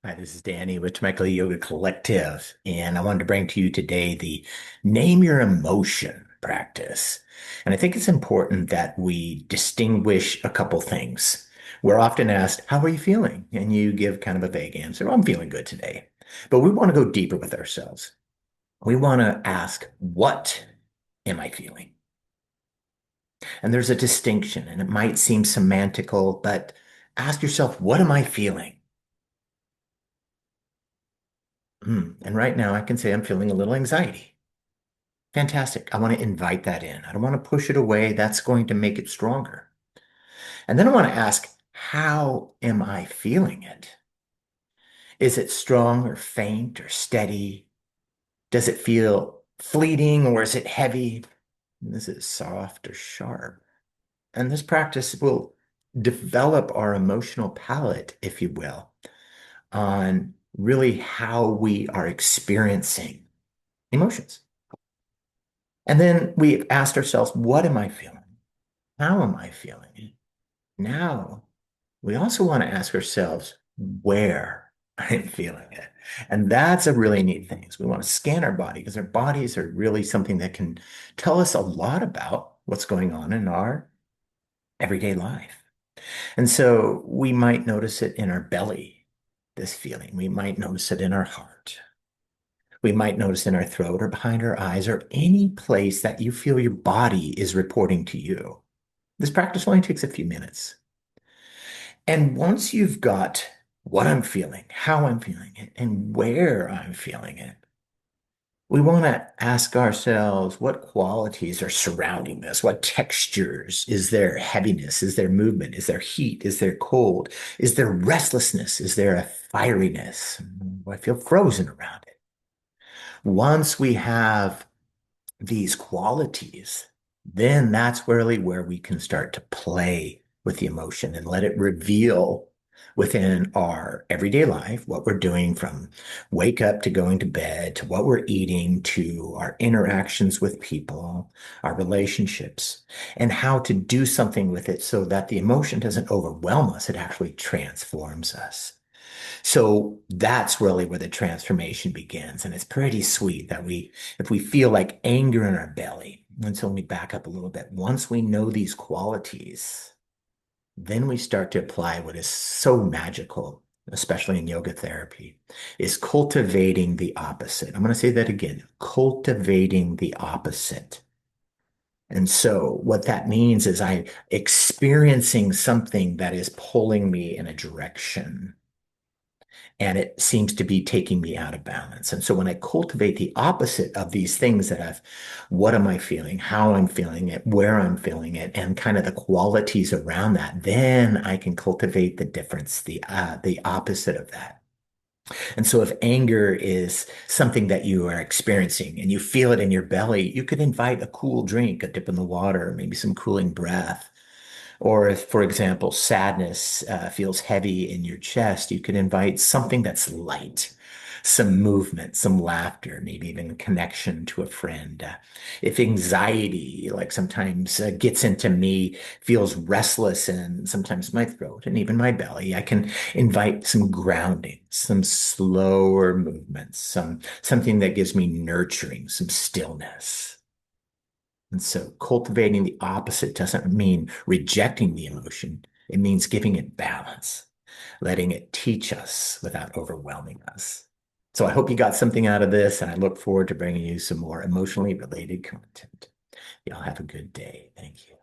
Hi, this is Danny with Temecula Yoga Collective, and I wanted to bring to you today the name your emotion practice. And I think it's important that we distinguish a couple things. We're often asked, how are you feeling? And you give kind of a vague answer, I'm feeling good today. But we want to go deeper with ourselves. We want to ask, what am I feeling? And there's a distinction, and it might seem semantical, but ask yourself, what am I feeling? And right now I can say I'm feeling a little anxiety. Fantastic. I want to invite that in. I don't want to push it away. That's going to make it stronger. And then I want to ask, how am I feeling it? Is it strong or faint or steady? Does it feel fleeting or is it heavy? Is it soft or sharp? And this practice will develop our emotional palette, if you will, on really how we are experiencing emotions. And then we asked ourselves, what am I feeling? How am I feeling? Now, we also want to ask ourselves where I'm feeling it. And that's a really neat thing is we want to scan our body because our bodies are really something that can tell us a lot about what's going on in our everyday life. And so we might notice it in our belly, this feeling. We might notice it in our heart. We might notice in our throat or behind our eyes or any place that you feel your body is reporting to you. This practice only takes a few minutes. And once you've got what I'm feeling, how I'm feeling it, and where I'm feeling it, we want to ask ourselves what qualities are surrounding this? What textures? Is there heaviness? Is there movement? Is there heat? Is there cold? Is there restlessness? Is there a fieriness? I feel frozen around it. Once we have these qualities, then that's really where we can start to play with the emotion and let it reveal within our everyday life what we're doing from wake up to going to bed to what we're eating to our interactions with people, our relationships, and how to do something with it so that the emotion doesn't overwhelm us. It actually transforms us. So that's really where the transformation begins. And it's pretty sweet that if we feel like anger in our belly, and so let me back up a little bit. Once we know these qualities, then we start to apply what is so magical, especially in yoga therapy, is cultivating the opposite. I'm going to say that again, cultivating the opposite. And so what that means is I experiencing something that is pulling me in a direction and it seems to be taking me out of balance. And so when I cultivate the opposite of these things what am I feeling, how I'm feeling it, where I'm feeling it, and kind of the qualities around that, then I can cultivate the difference, the opposite of that. And so if anger is something that you are experiencing and you feel it in your belly, you could invite a cool drink, a dip in the water, maybe some cooling breath. Or if, for example, sadness feels heavy in your chest, you can invite something that's light, some movement, some laughter, maybe even connection to a friend. If anxiety, like sometimes gets into me, feels restless and sometimes my throat and even my belly, I can invite some grounding, some slower movements, something that gives me nurturing, some stillness. And so cultivating the opposite doesn't mean rejecting the emotion. It means giving it balance, letting it teach us without overwhelming us. So I hope you got something out of this, and I look forward to bringing you some more emotionally related content. Y'all have a good day. Thank you.